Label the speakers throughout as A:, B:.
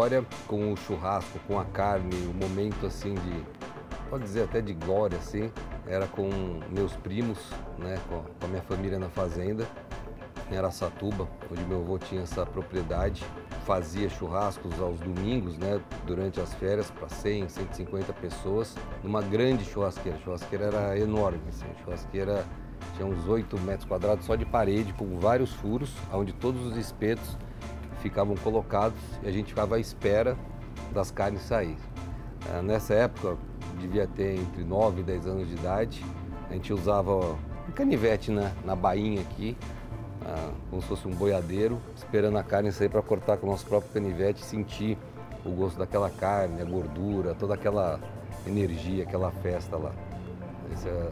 A: memória com o churrasco, com a carne, o momento assim de, pode dizer até de glória, assim, era com meus primos, né, com a minha família na fazenda, em Araçatuba, onde meu avô tinha essa propriedade. Fazia churrascos aos domingos, né, durante as férias, para 100, 150 pessoas, numa grande churrasqueira. A churrasqueira era enorme, assim, a churrasqueira tinha uns 8 metros quadrados só de parede, com vários furos, onde todos os espetos ficavam colocados e a gente ficava à espera das carnes saírem. Nessa época, devia ter entre 9 e 10 anos de idade, a gente usava um canivete na bainha aqui, como se fosse um boiadeiro, esperando a carne sair para cortar com o nosso próprio canivete e sentir o gosto daquela carne, a gordura, toda aquela energia, aquela festa lá. Essa é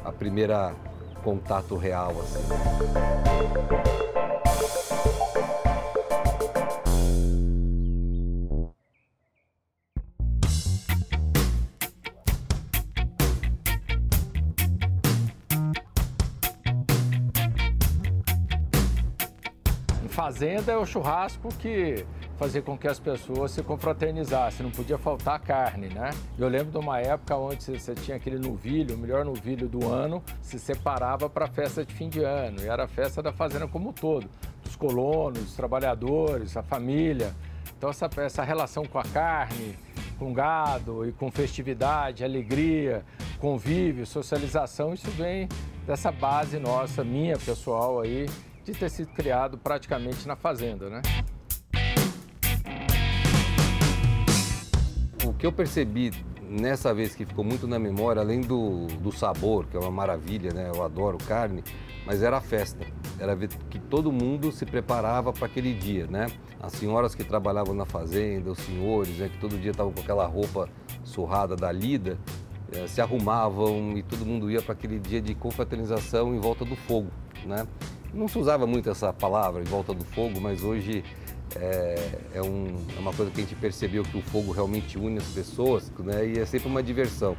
A: a primeira contato real, assim.
B: Fazenda é o churrasco que fazia com que as pessoas se confraternizassem, não podia faltar carne, né? Eu lembro de uma época onde você tinha aquele novilho, o melhor novilho do ano, se separava para a festa de fim de ano, e era a festa da fazenda como um todo, dos colonos, dos trabalhadores, a família. Então essa relação com a carne, com gado e com festividade, alegria, convívio, socialização, isso vem dessa base nossa, minha pessoal aí, de ter sido criado praticamente na fazenda, né?
A: O que eu percebi nessa vez que ficou muito na memória, além do sabor, que é uma maravilha, né? Eu adoro carne, mas era a festa. Era ver que todo mundo se preparava para aquele dia, né? As senhoras que trabalhavam na fazenda, os senhores, né, que todo dia estavam com aquela roupa surrada da lida, se arrumavam e todo mundo ia para aquele dia de confraternização em volta do fogo, né? Não se usava muito essa palavra, em volta do fogo, mas hoje é uma coisa que a gente percebeu que o fogo realmente une as pessoas, né? E é sempre uma diversão.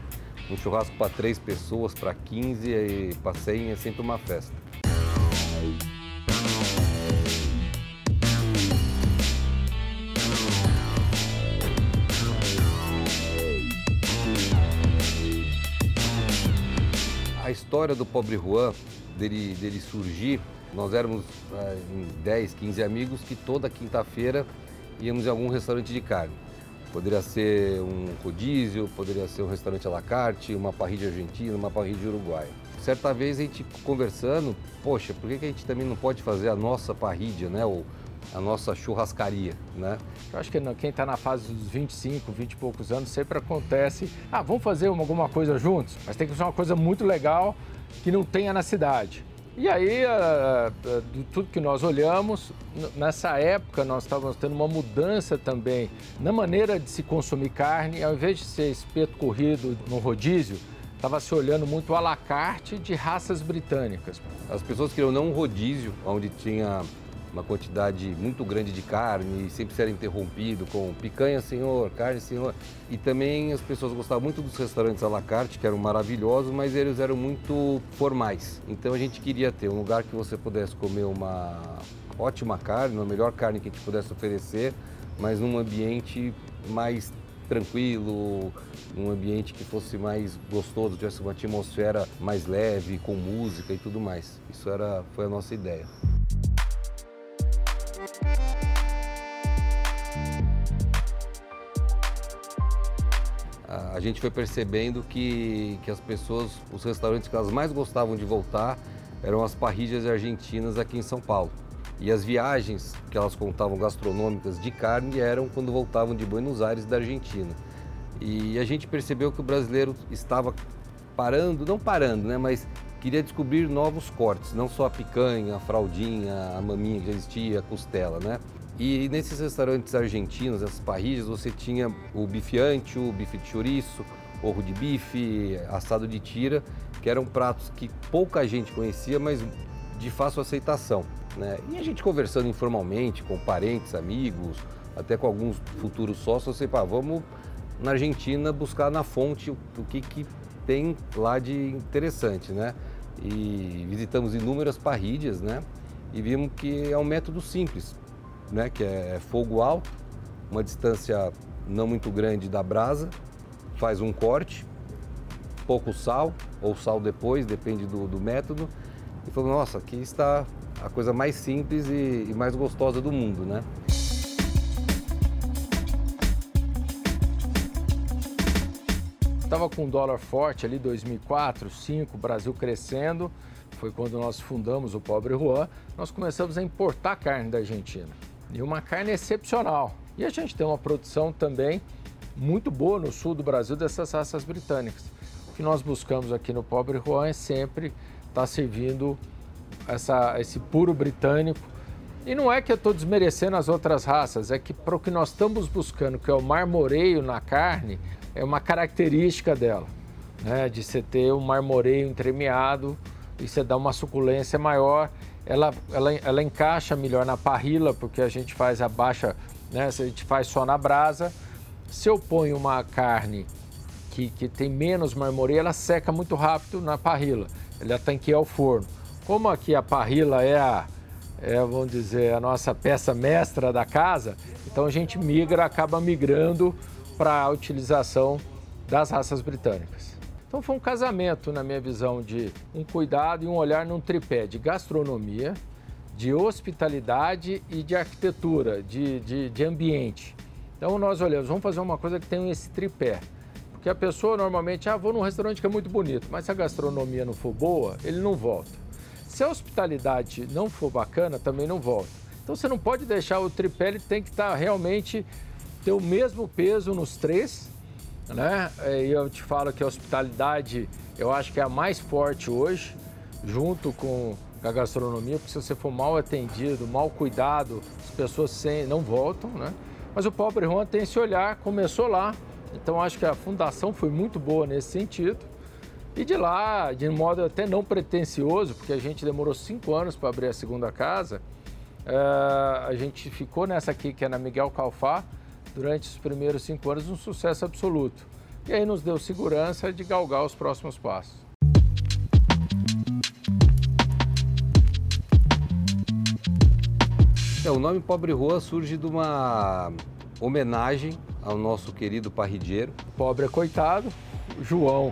A: Um churrasco para 3 pessoas, para 15 e para 100 é sempre uma festa. A história do Pobre Juan, dele surgir, nós éramos em 10, 15 amigos que toda quinta-feira íamos em algum restaurante de carne. Poderia ser um rodízio, poderia ser um restaurante à la carte, uma parrilla argentina, uma parrilla uruguaia. Certa vez a gente conversando, poxa, por que a gente também não pode fazer a nossa parrilla, né? Ou a nossa churrascaria, né?
B: Eu acho que quem está na fase dos 25, 20 e poucos anos, sempre acontece, vamos fazer alguma coisa juntos, mas tem que ser uma coisa muito legal que não tenha na cidade. E aí, de tudo que nós olhamos, nessa época nós estávamos tendo uma mudança também na maneira de se consumir carne. Ao invés de ser espeto corrido no rodízio, estava se olhando muito à la carte de raças britânicas.
A: As pessoas queriam não um rodízio, onde tinha uma quantidade muito grande de carne e sempre era interrompido com picanha, senhor, carne, senhor. E também as pessoas gostavam muito dos restaurantes à la carte, que eram maravilhosos, mas eles eram muito formais. Então a gente queria ter um lugar que você pudesse comer uma ótima carne, a melhor carne que a gente pudesse oferecer, mas num ambiente mais tranquilo, num ambiente que fosse mais gostoso, tivesse uma atmosfera mais leve, com música e tudo mais. Isso foi a nossa ideia. A gente foi percebendo que as pessoas, os restaurantes que elas mais gostavam de voltar eram as parrillas argentinas aqui em São Paulo. E as viagens que elas contavam gastronômicas de carne eram quando voltavam de Buenos Aires, da Argentina. E a gente percebeu que o brasileiro estava parando, não parando, né, mas queria descobrir novos cortes, não só a picanha, a fraldinha, a maminha que já existia, a costela, né? E nesses restaurantes argentinos, essas parrillas, você tinha o bife ancho, o bife de chouriço, orro de bife, assado de tira, que eram pratos que pouca gente conhecia, mas de fácil aceitação, né? E a gente conversando informalmente com parentes, amigos, até com alguns futuros sócios, você fala, vamos na Argentina buscar na fonte o que tem lá de interessante, né? E visitamos inúmeras parrillas, né? E vimos que é um método simples, né? Que é fogo alto, uma distância não muito grande da brasa, faz um corte, pouco sal ou sal depois, depende do método, e falou, nossa, aqui está a coisa mais simples e mais gostosa do mundo, né?
B: Estava com um dólar forte ali, 2004, 2005, o Brasil crescendo, foi quando nós fundamos o Pobre Juan, nós começamos a importar carne da Argentina, e uma carne excepcional. E a gente tem uma produção também muito boa no sul do Brasil dessas raças britânicas. O que nós buscamos aqui no Pobre Juan é sempre estar servindo esse puro britânico. E não é que eu estou desmerecendo as outras raças, é que para o que nós estamos buscando, que é o marmoreio na carne, é uma característica dela, né? De você ter um marmoreio entremeado e você dá uma suculência maior, ela encaixa melhor na parrilla, porque a gente faz a baixa, né? A gente faz só na brasa. Se eu ponho uma carne que tem menos marmoreio, ela seca muito rápido na parrilla, ela tem que ir ao forno. Como aqui a parrilla vamos dizer, a nossa peça mestra da casa, então a gente acaba migrando para a utilização das raças britânicas. Então foi um casamento, na minha visão, de um cuidado e um olhar num tripé de gastronomia, de hospitalidade e de arquitetura, de ambiente. Então nós olhamos, vamos fazer uma coisa que tem esse tripé. Porque a pessoa normalmente, vou num restaurante que é muito bonito, mas se a gastronomia não for boa, ele não volta. Se a hospitalidade não for bacana, também não volta. Então você não pode deixar o tripé, ele tem que estar realmente ter o mesmo peso nos três, né? E eu te falo que a hospitalidade, eu acho que é a mais forte hoje, junto com a gastronomia, porque se você for mal atendido, mal cuidado, as pessoas não voltam, né? Mas o Pobre Juan tem esse olhar, começou lá, então acho que a fundação foi muito boa nesse sentido. E de lá, de modo até não pretensioso, porque a gente demorou 5 anos para abrir a segunda casa, a gente ficou nessa aqui, que é na Miguel Calfá, durante os primeiros 5 anos, um sucesso absoluto. E aí nos deu segurança de galgar os próximos passos.
A: O nome Pobre Juan surge de uma homenagem ao nosso querido parrilheiro.
B: Pobre é coitado, Juan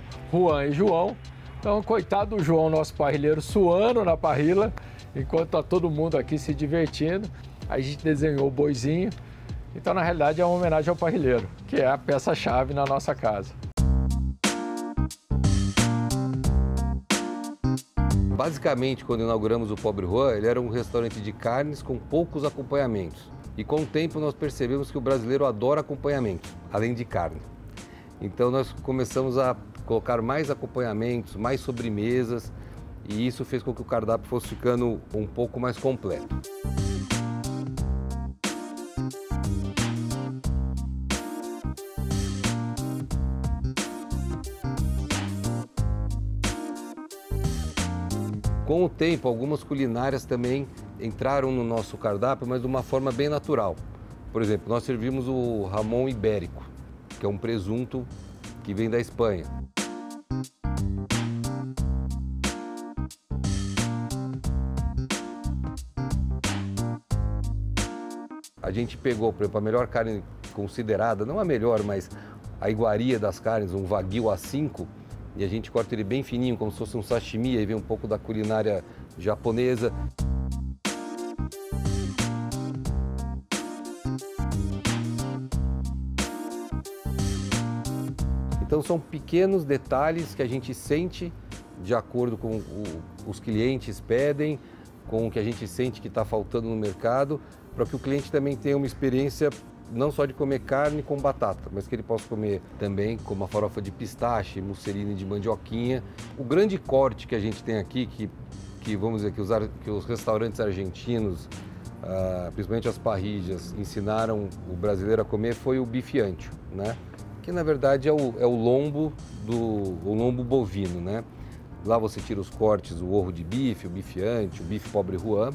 B: e João. Então, coitado do João, nosso parrilheiro, suando na parrilla, enquanto está todo mundo aqui se divertindo. A gente desenhou o boizinho. Então, na realidade, é uma homenagem ao parrilheiro, que é a peça-chave na nossa casa.
A: Basicamente, quando inauguramos o Pobre Juan, ele era um restaurante de carnes com poucos acompanhamentos. E com o tempo nós percebemos que o brasileiro adora acompanhamento, além de carne. Então nós começamos a colocar mais acompanhamentos, mais sobremesas, e isso fez com que o cardápio fosse ficando um pouco mais completo. Com o tempo, algumas culinárias também entraram no nosso cardápio, mas de uma forma bem natural. Por exemplo, nós servimos o Jamón ibérico, que é um presunto que vem da Espanha. A gente pegou, por exemplo, a melhor carne considerada, não a melhor, mas a iguaria das carnes, um Wagyu A5, e a gente corta ele bem fininho, como se fosse um sashimi, aí vem um pouco da culinária japonesa. Então são pequenos detalhes que a gente sente de acordo com os clientes pedem, com o que a gente sente que está faltando no mercado, para que o cliente também tenha uma experiência não só de comer carne com batata, mas que ele possa comer também com uma farofa de pistache, musseline de mandioquinha. O grande corte que a gente tem aqui, que vamos dizer que os restaurantes argentinos, principalmente as parrillas, ensinaram o brasileiro a comer, foi o bife ancho, né? Que na verdade é o lombo bovino, né? Lá você tira os cortes, o orro de bife, o bife ancho, o bife Pobre Juan,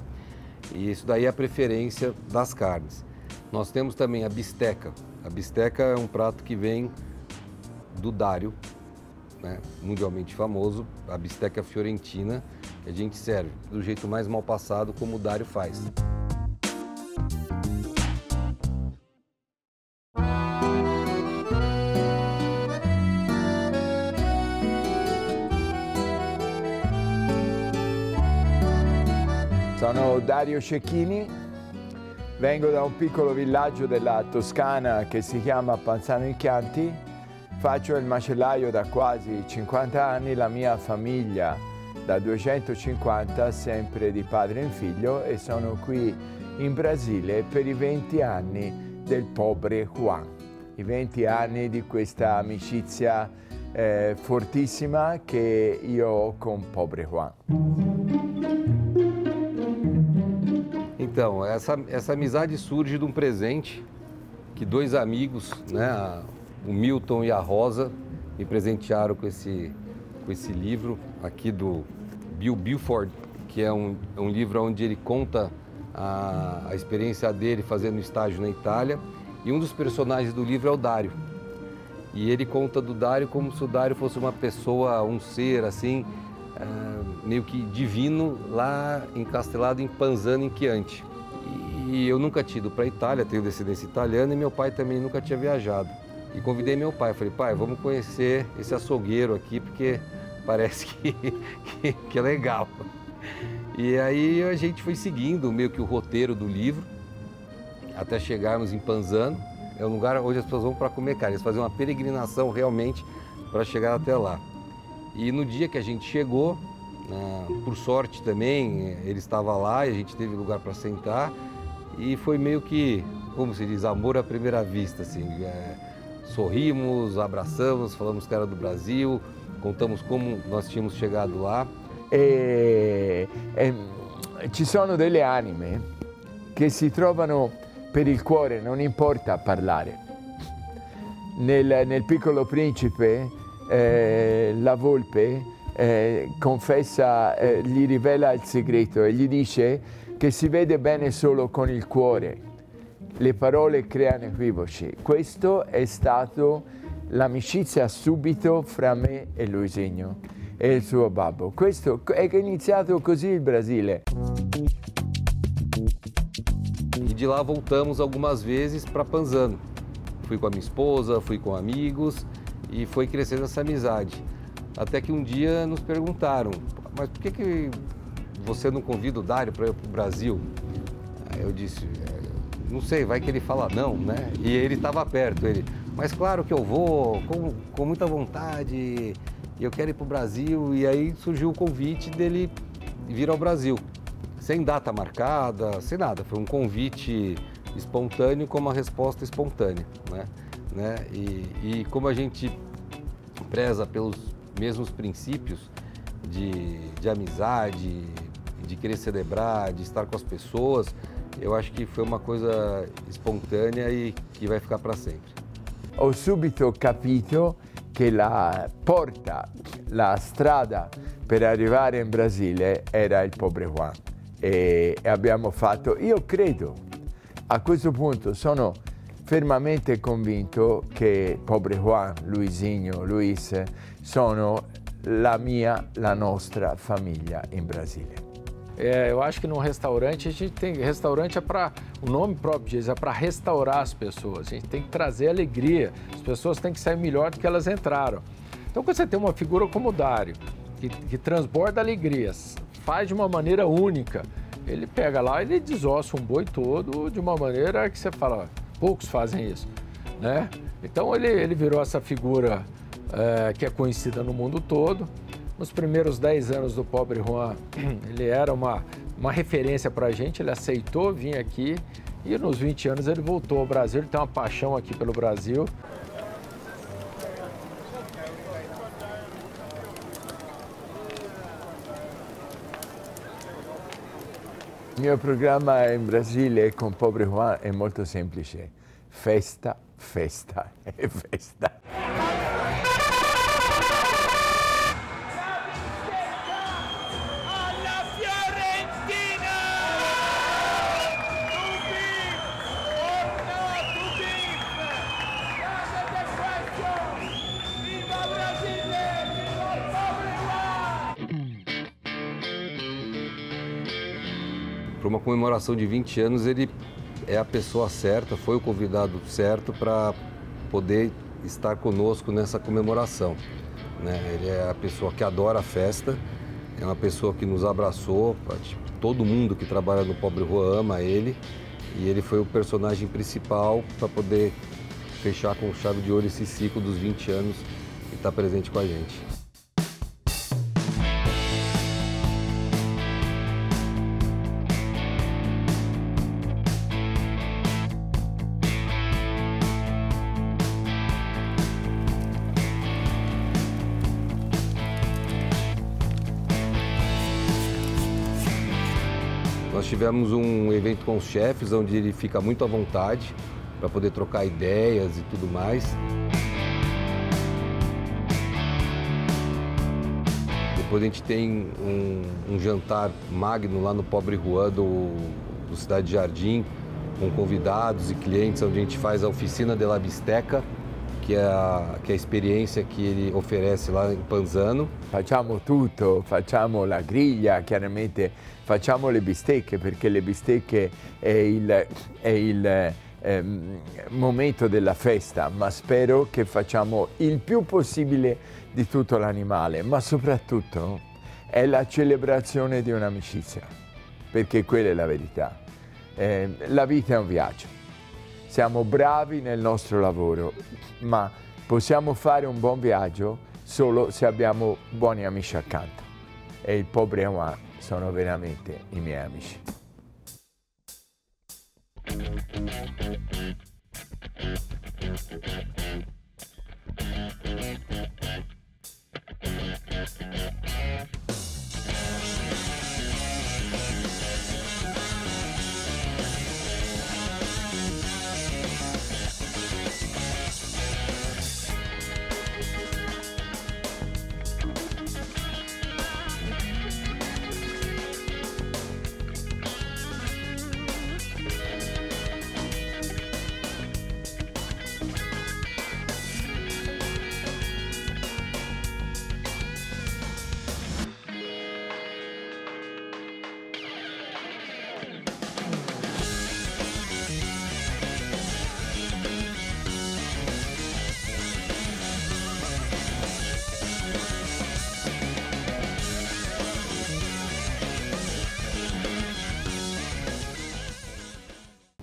A: e isso daí é a preferência das carnes. Nós temos também a bisteca. A bisteca é um prato que vem do Dário, né? Mundialmente famoso, a bisteca fiorentina, que a gente serve do jeito mais mal passado, como o Dário faz.
C: Sono Dario Cecchini, vengo da un piccolo villaggio della Toscana che si chiama Panzano in Chianti, faccio il macellaio da quasi 50 anni, la mia famiglia da 250, sempre di padre in figlio, e sono qui in Brasile per i 20 anni del Pobre Juan, i 20 anni di questa amicizia fortissima che io ho com Pobre Juan.
A: Então, essa amizade surge de um presente que dois amigos, né, o Milton e a Rosa, me presentearam com esse livro aqui do Bill Buford, que é um livro onde ele conta a experiência dele fazendo estágio na Itália. E um dos personagens do livro é o Dário. E ele conta do Dário como se o Dário fosse uma pessoa, um ser assim, meio que divino, lá encastelado em Panzano in Chianti. E eu nunca tinha ido para a Itália, tenho descendência italiana, e meu pai também nunca tinha viajado. E convidei meu pai, falei, pai, vamos conhecer esse açougueiro aqui, porque parece que é legal. E aí a gente foi seguindo meio que o roteiro do livro, até chegarmos em Panzano. É um lugar onde as pessoas vão para comer carne, eles fazem uma peregrinação realmente para chegar até lá. E no dia que a gente chegou, por sorte também, ele estava lá e a gente teve lugar para sentar. E foi meio que, como se diz, amor à primeira vista, assim. Sorrimos, abraçamos, falamos que era do Brasil, contamos como nós tínhamos chegado lá.
C: Ci sono delle anime che si trovano per il cuore, non importa parlare. Nel Piccolo Principe la volpe confessa, gli rivela il segreto e gli dice che si vede bene solo con il cuore. Le parole creano equivoci. Questo è stato l'amicizia subito fra me e Luisinho e il suo babbo. Questo è che è iniziato così il Brasile.
A: E de lá voltamos algumas vezes para Panzano. Fui com a minha esposa, fui com amigos e foi crescendo essa amizade. Até que um dia nos perguntaram, mas por que você não convida o Dário para ir para o Brasil? Aí eu disse, não sei, vai que ele fala não, né? E ele estava perto, mas claro que eu vou, com muita vontade, eu quero ir para o Brasil. E aí surgiu o convite dele vir ao Brasil, sem data marcada, sem nada. Foi um convite espontâneo com uma resposta espontânea, né? E como a gente preza pelos mesmos princípios de amizade, de querer celebrar, de estar com as pessoas, eu acho que foi uma coisa espontânea e que vai ficar para sempre.
C: Ho subito capito che la porta, la strada per arrivare in Brasile era il Pobre Juan e abbiamo fatto, io credo, a questo punto sono fermamente convinto che Pobre Juan, Luisinho, Luis sono la nostra famiglia in Brasile.
B: Eu acho que num restaurante, a gente tem, restaurante é para, o nome próprio diz, é para restaurar as pessoas, a gente tem que trazer alegria, as pessoas têm que sair melhor do que elas entraram. Então quando você tem uma figura como o Dário, que transborda alegrias, faz de uma maneira única, ele pega lá e ele desossa um boi todo de uma maneira que você fala, poucos fazem isso, né? Então ele virou essa figura que é conhecida no mundo todo. Nos primeiros 10 anos do Pobre Juan, ele era uma referência para a gente, ele aceitou vir aqui e nos 20 anos ele voltou ao Brasil, ele tem uma paixão aqui pelo Brasil.
C: Il mio programma in Brasile con Pobre Juan è molto semplice, festa, festa e festa.
A: Para uma comemoração de 20 anos, ele é a pessoa certa, foi o convidado certo para poder estar conosco nessa comemoração, né? Ele é a pessoa que adora a festa É uma pessoa que nos abraçou, todo mundo que trabalha no Pobre Juan ama ele. E ele foi o personagem principal para poder fechar com chave de ouro esse ciclo dos 20 anos e estar presente com a gente. Nós tivemos um evento com os chefes, onde ele fica muito à vontade para poder trocar ideias e tudo mais. Depois a gente tem um jantar magno lá no Pobre Juan do Cidade Jardim, com convidados e clientes, onde a gente faz a oficina de la bisteca, que é a experiência que ele oferece lá em Panzano.
C: Facciamo tutto, facciamo la griglia, chiaramente facciamo le bistecche, perché le bistecche è il momento della festa, ma spero che facciamo il più possibile di tutto l'animale, ma soprattutto è la celebrazione di un'amicizia, perché quella è la verità. La vita è un viaggio. Siamo bravi nel nostro lavoro, ma possiamo fare un buon viaggio solo se abbiamo buoni amici accanto. E il Pobre Juan sono veramente i miei amici.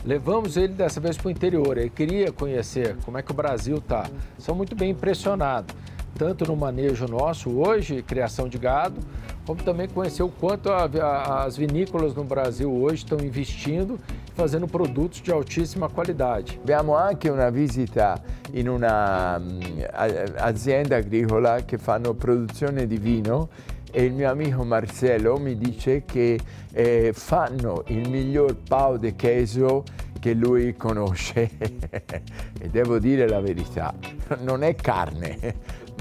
B: Levamos ele dessa vez para o interior, ele queria conhecer como é que o Brasil está. São muito bem impressionados, tanto no manejo nosso hoje, criação de gado, como também conhecer o quanto as vinícolas no Brasil hoje estão investindo e fazendo produtos de altíssima qualidade.
C: Abbiamo anche una visita in una azienda agricola che fanno produzione di vino e il mio amico Marcello mi dice che fanno il miglior pão de queso che lui conosce e devo dire la verità, non è carne,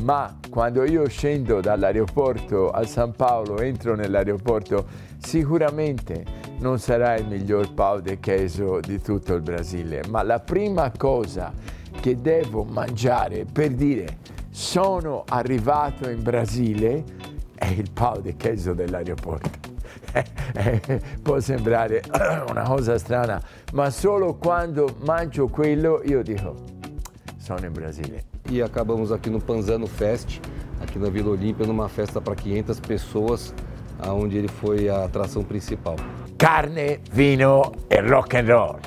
C: ma quando io scendo dall'aeroporto a San Paolo, entro nell'aeroporto, sicuramente non sarà il miglior pão de queso di tutto il Brasile, ma la prima cosa che devo mangiare per dire sono arrivato in Brasile è il pão de queso dell'aeroporto. Può sembrare una cosa strana, ma solo quando mangio quello io dico, sono in Brasile.
A: E acabamos aqui no Panzano Fest, aqui na Vila Olímpia, numa festa para 500 pessoas, onde ele foi a atração principal.
C: Carne, vino e rock and roll.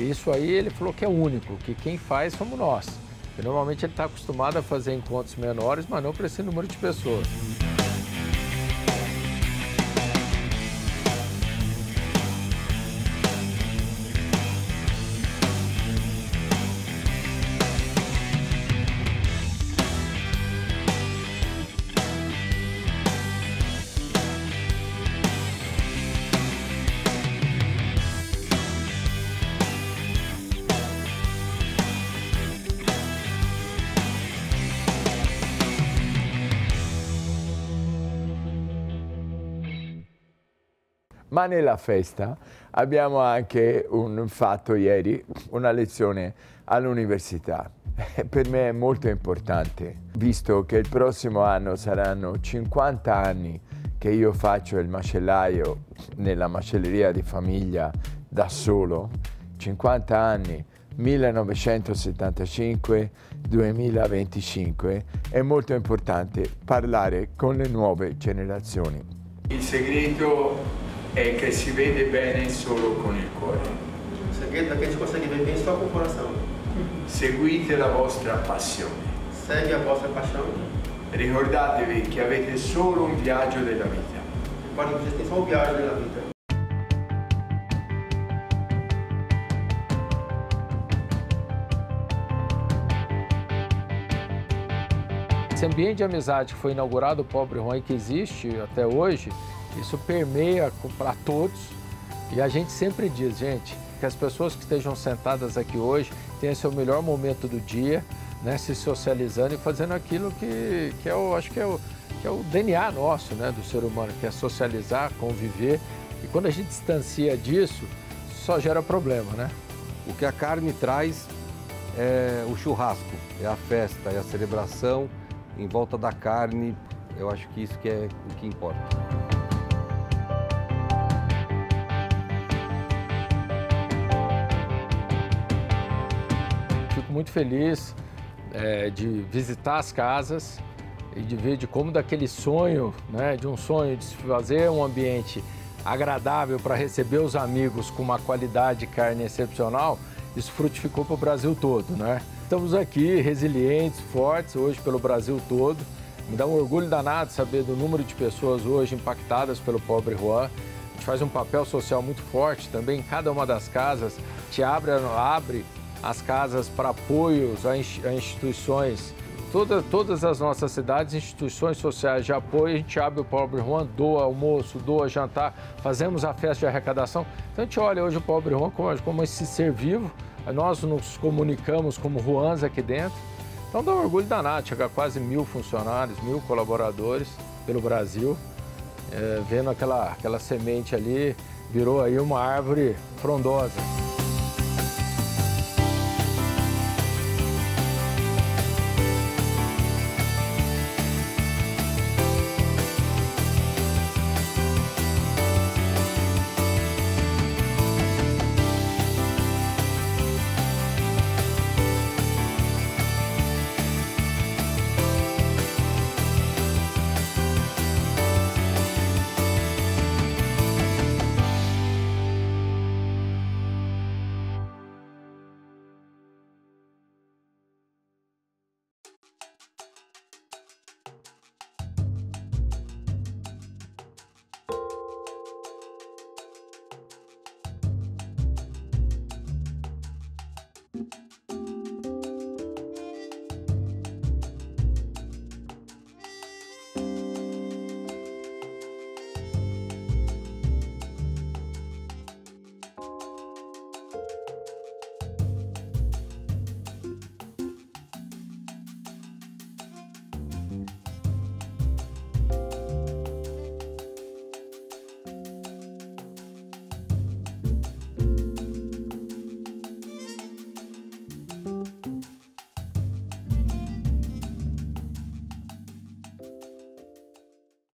B: Isso aí ele falou que é único, que quem faz somos nós. E normalmente ele está acostumado a fazer encontros menores, mas não para esse número de pessoas.
C: Ma nella festa abbiamo anche fatto ieri una lezione all'università. Per me è molto importante, visto che il prossimo anno saranno 50 anni che io faccio il macellaio nella macelleria di famiglia da solo, 50 anni, 1975-2025, è molto importante parlare con le nuove generazioni. Il segreto è che si vede bene solo con il cuore.
D: Il segreto è che ci consegue ver bem só com o coração.
C: Seguite la vostra passione.
D: Segue a vostra paixão.
C: Ricordatevi che avete solo un viaggio della vita.
D: Guarda que vocês têm só um viagem nella vita.
B: Esse ambiente de amizade que foi inaugurado, o Pobre Juan, e que existe até hoje, isso permeia para todos. E a gente sempre diz, gente, que as pessoas que estejam sentadas aqui hoje tenham esse melhor momento do dia, né, se socializando e fazendo aquilo que eu acho que é o DNA nosso, né, do ser humano, que é socializar, conviver. E quando a gente distancia disso, só gera problema, né?
A: O que a carne traz é o churrasco, é a festa, é a celebração em volta da carne. Eu acho que isso que é o que importa.
B: Fico muito feliz de visitar as casas e de ver de como daquele sonho, né, de um sonho de se fazer um ambiente agradável para receber os amigos com uma qualidade de carne excepcional, isso frutificou para o Brasil todo, né? Estamos aqui resilientes, fortes, hoje pelo Brasil todo. Me dá um orgulho danado saber do número de pessoas hoje impactadas pelo Pobre Juan. A gente faz um papel social muito forte também em cada uma das casas. A gente abre as casas para apoios a instituições. Todas as nossas cidades, instituições sociais de apoio, a gente abre o Pobre Juan, doa almoço, doa jantar, fazemos a festa de arrecadação. Então a gente olha hoje o Pobre Juan como esse ser vivo, nós nos comunicamos como Juans aqui dentro. Então dá um orgulho danado, chega a quase 1000 funcionários, 1000 colaboradores pelo Brasil, vendo aquela semente ali, virou aí uma árvore frondosa.